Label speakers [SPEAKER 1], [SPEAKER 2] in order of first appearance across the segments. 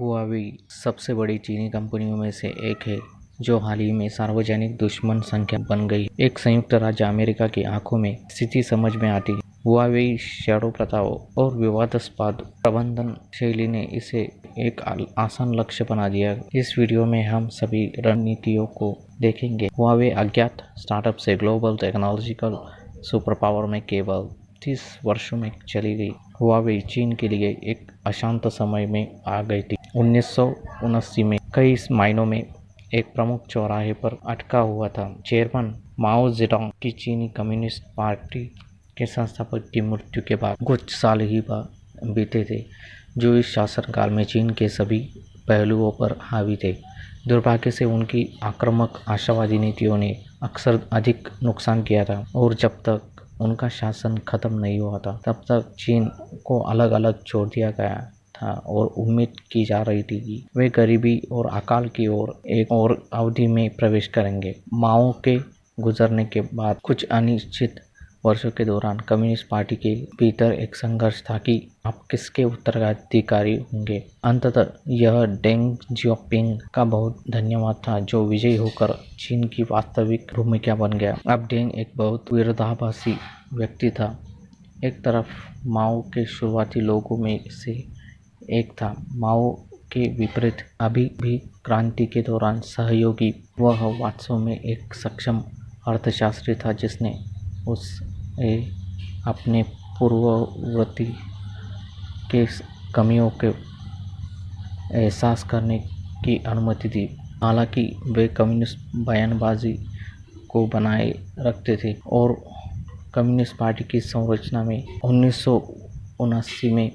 [SPEAKER 1] Huawei सबसे बड़ी चीनी कंपनियों में से एक है जो हाल ही में सार्वजनिक दुश्मन संख्या बन गई। एक संयुक्त राज्य अमेरिका की आंखों में स्थिति समझ में आती है। हुआवी शैडो प्रथाओं और विवादास्पद प्रबंधन शैली ने इसे एक आसान लक्ष्य बना दिया। इस वीडियो में हम सभी रणनीतियों को देखेंगे। हुआवे अज्ञात स्टार्टअप से ग्लोबल टेक्नोलॉजिकल सुपर पावर में केवल 30 वर्षों में चली गई। हुआवे चीन के लिए एक अशांत समय में आ गई थी। 1979 में कई मायनों में एक प्रमुख चौराहे पर अटका हुआ था। चेयरमैन माओ जेडोंग की चीनी कम्युनिस्ट पार्टी के संस्थापक की मृत्यु के बाद कुछ साल ही बीते थे, जो इस शासनकाल में चीन के सभी पहलुओं पर हावी थे। दुर्भाग्य से उनकी आक्रामक आशावादी नीतियों ने अक्सर अधिक नुकसान किया था, और जब तक उनका शासन खत्म नहीं हुआ था तब तक चीन को अलग अलग छोड़ दिया गया था और उम्मीद की जा रही थी कि वे गरीबी और अकाल की ओर एक और अवधि में प्रवेश करेंगे। माओ के गुजरने के बाद कुछ अनिश्चित वर्षों के दौरान कम्युनिस्ट पार्टी के भीतर एक संघर्ष था कि आप किसके उत्तराधिकारी होंगे। अंततः यह डेंग जियाओपिंग का बहुत धन्यवाद था, जो विजयी होकर चीन की वास्तविक भूमिका बन गया। अब डेंग एक बहुत विरोधाभासी व्यक्ति था। एक तरफ माओ के शुरुआती लोगों में से एक था। माओ के विपरीत अभी भी क्रांति के दौरान सहयोगी, वह वास्तव में एक सक्षम अर्थशास्त्री था जिसने उसे अपने पूर्ववर्ती के कमियों के एहसास करने की अनुमति दी। हालांकि वे कम्युनिस्ट बयानबाजी को बनाए रखते थे और कम्युनिस्ट पार्टी की संरचना में 1979 में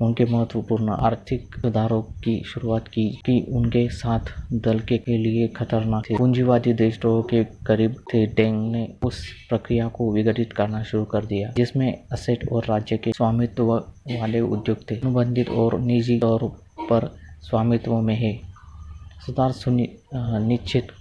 [SPEAKER 1] उनके महत्वपूर्ण आर्थिक सुधारों की शुरुआत की कि उनके साथ दल के लिए खतरनाक थे। पूंजीवादी देशद्रोह के करीब थे। डेंग ने उस प्रक्रिया को विघटित करना शुरू कर दिया जिसमें असेट और राज्य के स्वामित्व वाले उद्योग थे, अनुबंधित और निजी तौर पर स्वामित्व में है। सुधार निश्चित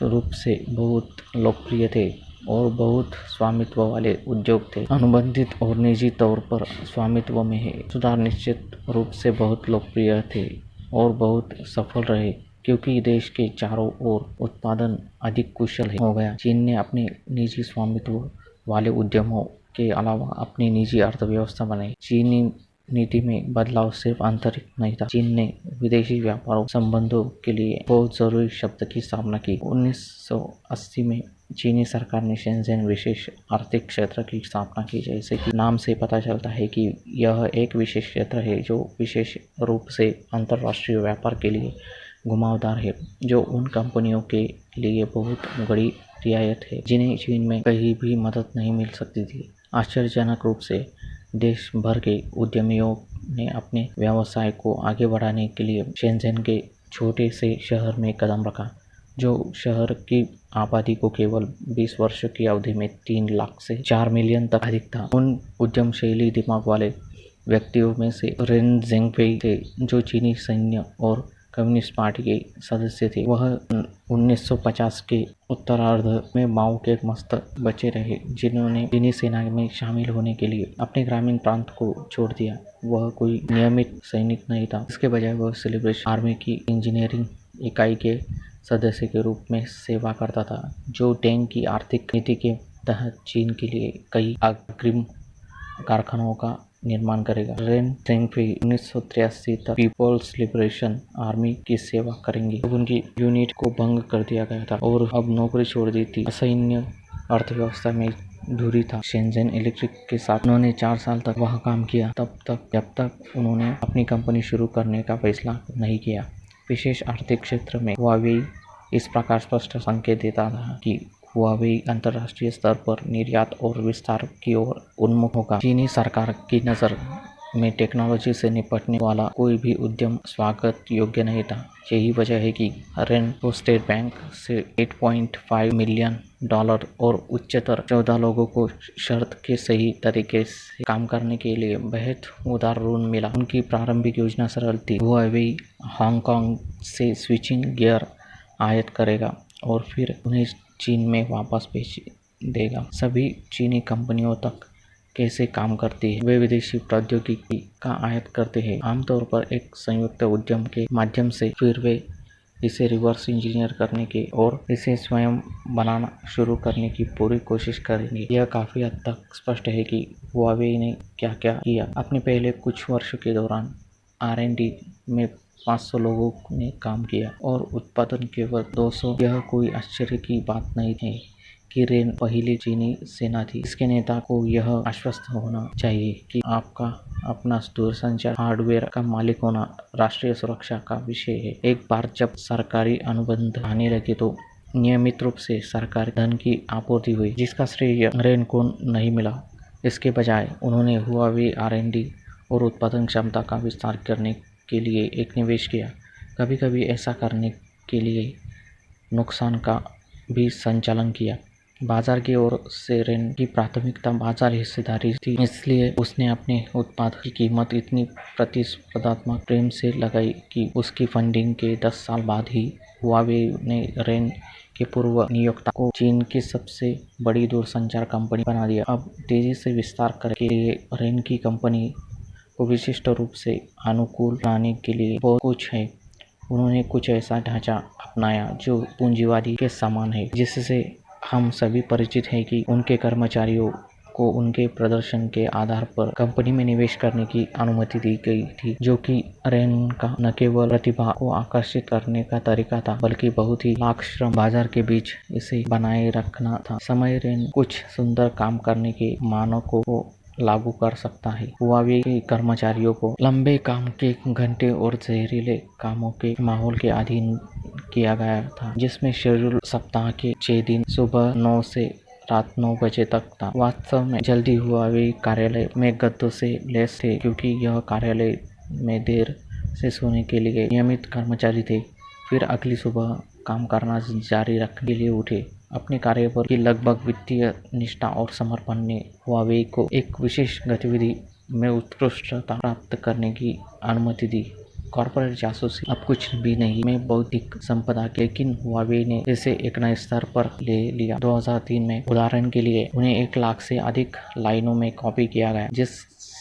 [SPEAKER 1] रूप से बहुत लोकप्रिय थे और बहुत स्वामित्व वाले उद्योग थे, अनुबंधित और निजी तौर पर स्वामित्व में है। सुधार निश्चित रूप से बहुत लोकप्रिय थे और बहुत सफल रहे क्योंकि देश के चारों ओर उत्पादन अधिक कुशल हो गया। चीन ने अपने निजी स्वामित्व वाले उद्यमों के अलावा अपनी निजी अर्थव्यवस्था बनाई। चीनी नीति में बदलाव सिर्फ आंतरिक नहीं था। चीन ने विदेशी व्यापार संबंधों के लिए बहुत जरूरी शब्द की स्थापना की। 1980 में चीनी सरकार ने शेंज़ेन विशेष आर्थिक क्षेत्र की स्थापना की। जैसे कि नाम से पता चलता है कि यह एक विशेष क्षेत्र है जो विशेष रूप से अंतर्राष्ट्रीय व्यापार के लिए घुमावदार है, जो उन कंपनियों के लिए बहुत बड़ी रियायत है जिन्हें चीन में कहीं भी मदद नहीं मिल सकती थी। आश्चर्यजनक रूप से देश भर के उद्यमियों ने अपने व्यवसाय को आगे बढ़ाने के लिए शेंज़ेन के छोटे से शहर में कदम रखा, जो शहर की आबादी को केवल 20 वर्षों की अवधि में 3 लाख से 4 मिलियन तक अधिक था। उन उद्यमशीली दिमाग वाले व्यक्तियों में से रेन ज़ेंगफेई थे, जो चीनी सैन्य और कम्युनिस्ट पार्टी के सदस्य थे। वह 1950 के उत्तरार्ध में माओ के मस्तक बचे रहे, जिन्होंने चीनी सेना में शामिल होने के लिए अपने ग्रामीण प्रांत को छोड़ दिया। वह कोई नियमित सैनिक नहीं था, इसके बजाय वह लिबरेशन आर्मी की इंजीनियरिंग इकाई के सदस्य के रूप में सेवा करता था, जो डेंग की आर्थिक नीति के तहत चीन के लिए कई अग्रिम कारखानों का निर्माण करेगा। रेन ज़ेंगफेई 1983 तक पीपल्स लिबरेशन आर्मी की सेवा करेंगी, जब उनकी यूनिट को भंग कर दिया गया था और अब नौकरी छोड़ दी थी। असैन्य अर्थव्यवस्था में धुरी था। शेंज़ेन इलेक्ट्रिक के साथ उन्होंने 4 साल तक वहाँ काम किया, जब तक उन्होंने अपनी कंपनी शुरू करने का फैसला नहीं किया। विशेष आर्थिक क्षेत्र में हुआवे इस प्रकार स्पष्ट संकेत देता था कि हुआवे अंतर्राष्ट्रीय स्तर पर निर्यात और विस्तार की ओर उन्मुख होगा। चीनी सरकार की नज़र में टेक्नोलॉजी से निपटने वाला कोई भी उद्यम स्वागत योग्य नहीं था। यही वजह है कि रेन को स्टेट बैंक से $8.5 मिलियन और उच्चतर 14 लोगों को शर्त के सही तरीके से काम करने के लिए बेहद उदार ऋण मिला। उनकी प्रारंभिक योजना सरल थी। हुआवे हांगकांग से स्विचिंग गियर आयात करेगा और फिर उन्हें चीन में वापस बेच देगा। सभी चीनी कंपनियों तक कैसे काम करती है। वे विदेशी प्रौद्योगिकी का आयात करते हैं, आमतौर पर एक संयुक्त उद्यम के माध्यम से। फिर वे इसे रिवर्स इंजीनियर करने की और इसे स्वयं बनाना शुरू करने की पूरी कोशिश करेंगे। यह काफ़ी हद तक स्पष्ट है कि हुआवे ने क्या क्या किया। अपने पहले कुछ वर्षों के दौरान R&D में 500 लोगों ने काम किया और उत्पादन केवल 200। यह कोई आश्चर्य की बात नहीं है कि रेन पहली चीनी सेना थी। इसके नेता को यह आश्वस्त होना चाहिए कि आपका अपना दूरसंचार हार्डवेयर का मालिक होना राष्ट्रीय सुरक्षा का विषय है। एक बार जब सरकारी अनुबंध आने लगे तो नियमित रूप से सरकारी धन की आपूर्ति हुई, जिसका श्रेय रेन को नहीं मिला। इसके बजाय उन्होंने हुआवे R&D और उत्पादन क्षमता का विस्तार करने के लिए एक निवेश किया। कभी कभी ऐसा करने के लिए नुकसान का भी संचालन किया। बाजार की ओर से रेन की प्राथमिकता बाजार हिस्सेदारी थी, इसलिए उसने अपने उत्पाद की कीमत इतनी प्रतिस्पर्धात्मक प्रेम से लगाई कि उसकी फंडिंग के 10 साल बाद ही हुआवे ने रेन के पूर्व नियोक्ता को चीन की सबसे बड़ी दूरसंचार कंपनी बना दिया। अब तेजी से विस्तार करने के लिए रेन की कंपनी को विशिष्ट रूप से अनुकूल बनाने के लिए बहुत कुछ है। उन्होंने कुछ ऐसा ढांचा अपनाया जो पूंजीवादी के समान है, जिससे हम सभी परिचित हैं कि उनके कर्मचारियों को उनके प्रदर्शन के आधार पर कंपनी में निवेश करने की अनुमति दी गई थी, जो कि रेन का न केवल प्रतिभा को आकर्षित करने का तरीका था, बल्कि बहुत ही लाख श्रम बाजार के बीच इसे बनाए रखना था। समय रेन कुछ सुंदर काम करने के मानकों को लागू कर सकता है। हुआवे के कर्मचारियों को लंबे काम के घंटे और जहरीले कामों के माहौल के अधीन किया गया था, जिसमें शेड्यूल सप्ताह के 6 दिन सुबह 9 से रात 9 बजे तक था। वास्तव में जल्दी हुआवे कार्यालय में गद्दों से लैस थे, क्योंकि यह कार्यालय में देर से सोने के लिए नियमित कर्मचारी थे। फिर अगली सुबह काम करना जारी रखने के लिए उठे। अपने कार्य पर की लगभग वित्तीय निष्ठा और समर्पण ने हुआवे को एक विशेष गतिविधि में उत्कृष्टता प्राप्त करने की अनुमति दी। कॉर्पोरेट जासूसी अब कुछ भी नहीं में बौद्धिक संपदा के, लेकिन हुआवे ने इसे एक नए स्तर पर ले लिया। 2003 में उदाहरण के लिए उन्हें 1 लाख से अधिक लाइनों में कॉपी किया गया, जिस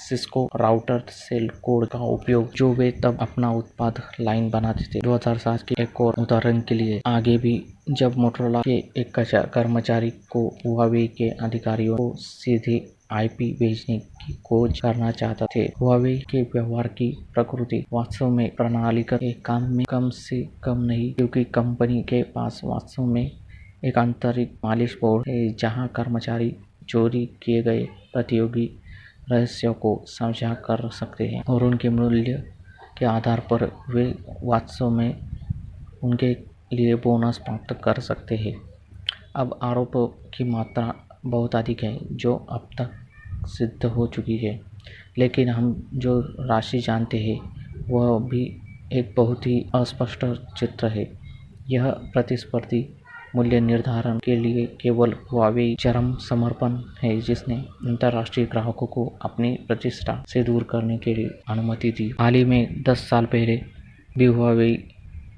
[SPEAKER 1] सिस्को राउटर सेल कोड का उपयोग जो वे तब अपना उत्पाद लाइन बनाते थे। 2007 के एक और उदाहरण के लिए आगे भी, जब मोटोरोला के एक कर्मचारी को हुआवे के अधिकारियों को सीधे IP भेजने की खोज करना चाहते थे। हुआवे के व्यवहार की प्रकृति वास्तव में प्रणालीगत काम में कम से कम नहीं, क्योंकि कंपनी के पास वास्तव में एक आंतरिक मालिश बोर्ड है जहां कर्मचारी चोरी किए गए प्रतियोगी रहस्यों को साझा कर सकते हैं और उनके मूल्य के आधार पर वे वास्तव में उनके लिए बोनस प्राप्त कर सकते हैं। अब आरोपों की मात्रा बहुत अधिक है जो अब तक सिद्ध हो चुकी है, लेकिन हम जो राशि जानते हैं वह भी एक बहुत ही अस्पष्ट चित्र है। यह प्रतिस्पर्धी मूल्य निर्धारण के लिए केवल हुआवे चरम समर्पण है, जिसने अंतर्राष्ट्रीय ग्राहकों को अपनी प्रतिष्ठा से दूर करने के लिए अनुमति दी। हाल ही में 10 साल पहले भी हुआवे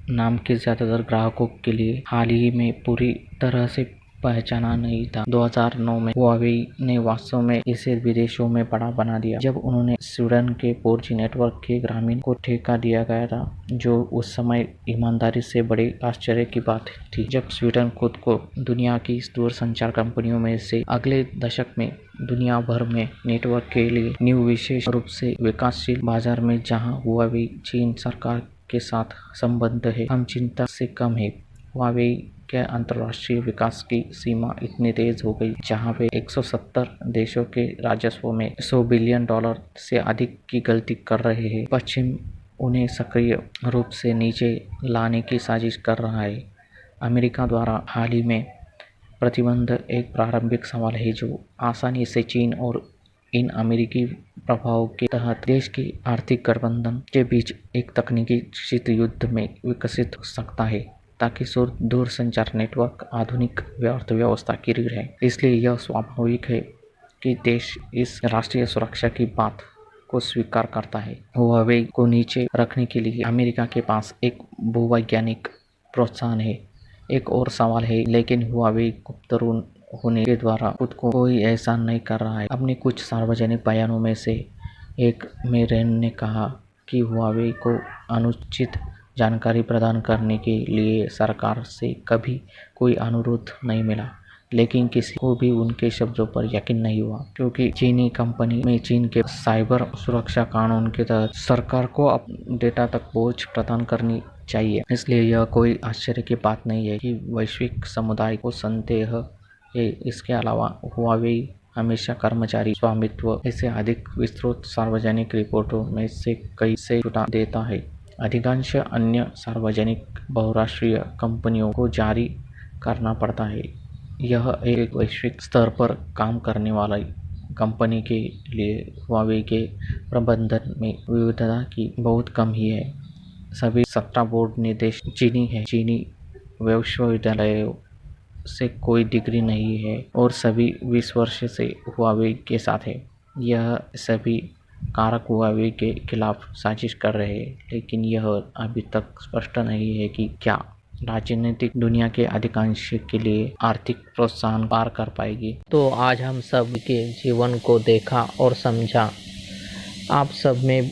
[SPEAKER 1] नाम के ज्यादातर ग्राहकों के लिए हाल ही में पूरी तरह से पहचाना नहीं था। 2009 में हुआवे ने वास्तव में इसे विदेशों में बड़ा बना दिया, जब उन्होंने स्वीडन के 4G नेटवर्क के ग्रामीण को ठेका दिया गया था, जो उस समय ईमानदारी से बड़े आश्चर्य की बात थी। जब स्वीडन खुद को दुनिया की दूरसंचार कंपनियों में से अगले दशक में दुनिया भर में नेटवर्क के लिए न्यू विशेष रूप से विकासशील बाजार में, जहां हुआवे चीन सरकार के साथ संबंध है, हम चिंता से कम है। हुआवे के अंतर्राष्ट्रीय विकास की सीमा इतनी तेज हो गई, जहां वे 170 देशों के राजस्व में $100 बिलियन से अधिक की गलती कर रहे हैं। पश्चिम उन्हें सक्रिय रूप से नीचे लाने की साजिश कर रहा है। अमेरिका द्वारा हाल ही में प्रतिबंध एक प्रारंभिक सवाल है जो आसानी से चीन और इन अमेरिकी प्रभावों के तहत देश की आर्थिक गठबंधन के बीच एक तकनीकी शीत युद्ध में विकसित हो सकता है, ताकि दूरसंचार नेटवर्क आधुनिक अर्थव्यवस्था की रीढ़ है। इसलिए यह स्वाभाविक है कि देश इस राष्ट्रीय सुरक्षा की बात को स्वीकार करता है। हुआवे को नीचे रखने के लिए अमेरिका के पास एक भूवैज्ञानिक प्रोत्साहन है। एक और सवाल है, लेकिन हुआवे गुप्त होने के द्वारा खुद को कोई एहसान नहीं कर रहा है। अपने कुछ सार्वजनिक बयानों में से एक में रेन ने कहा कि हुआवे को अनुचित जानकारी प्रदान करने के लिए सरकार से कभी कोई अनुरोध नहीं मिला, लेकिन किसी को भी उनके शब्दों पर यकीन नहीं हुआ, क्योंकि चीनी कंपनी में चीन के साइबर सुरक्षा कानून के तहत सरकार को अपने डेटा तक पहुंच प्रदान करनी चाहिए। इसलिए यह कोई आश्चर्य की बात नहीं है कि वैश्विक समुदाय को संदेह है। इसके अलावा हुआवे हमेशा कर्मचारी स्वामित्व ऐसे अधिक विस्तृत सार्वजनिक रिपोर्टों में से कई से छुटा देता है। अधिकांश अन्य सार्वजनिक बहुराष्ट्रीय कंपनियों को जारी करना पड़ता है। यह एक वैश्विक स्तर पर काम करने वाला कंपनी के लिए हुआवे के प्रबंधन में विविधता की बहुत कम ही है। सभी 17 बोर्ड निदेशक चीनी है। चीनी विश्वविद्यालयों से कोई डिग्री नहीं है और सभी 20 वर्ष से हुआवे के साथ है। यह सभी कारक हुआवे के खिलाफ साजिश कर रहे हैं, लेकिन यह अभी तक स्पष्ट नहीं है कि क्या राजनीतिक दुनिया के अधिकांश के लिए आर्थिक प्रोत्साहन पार कर पाएगी। तो आज हम सब के जीवन को देखा और समझा। आप सब में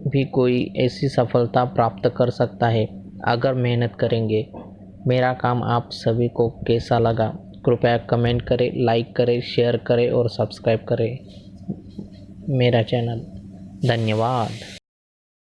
[SPEAKER 1] भी कोई ऐसी सफलता प्राप्त कर सकता है अगर मेहनत करेंगे। मेरा काम आप सभी को कैसा लगा, कृपया कमेंट करें, लाइक करें, शेयर करें और सब्सक्राइब करें मेरा चैनल। धन्यवाद।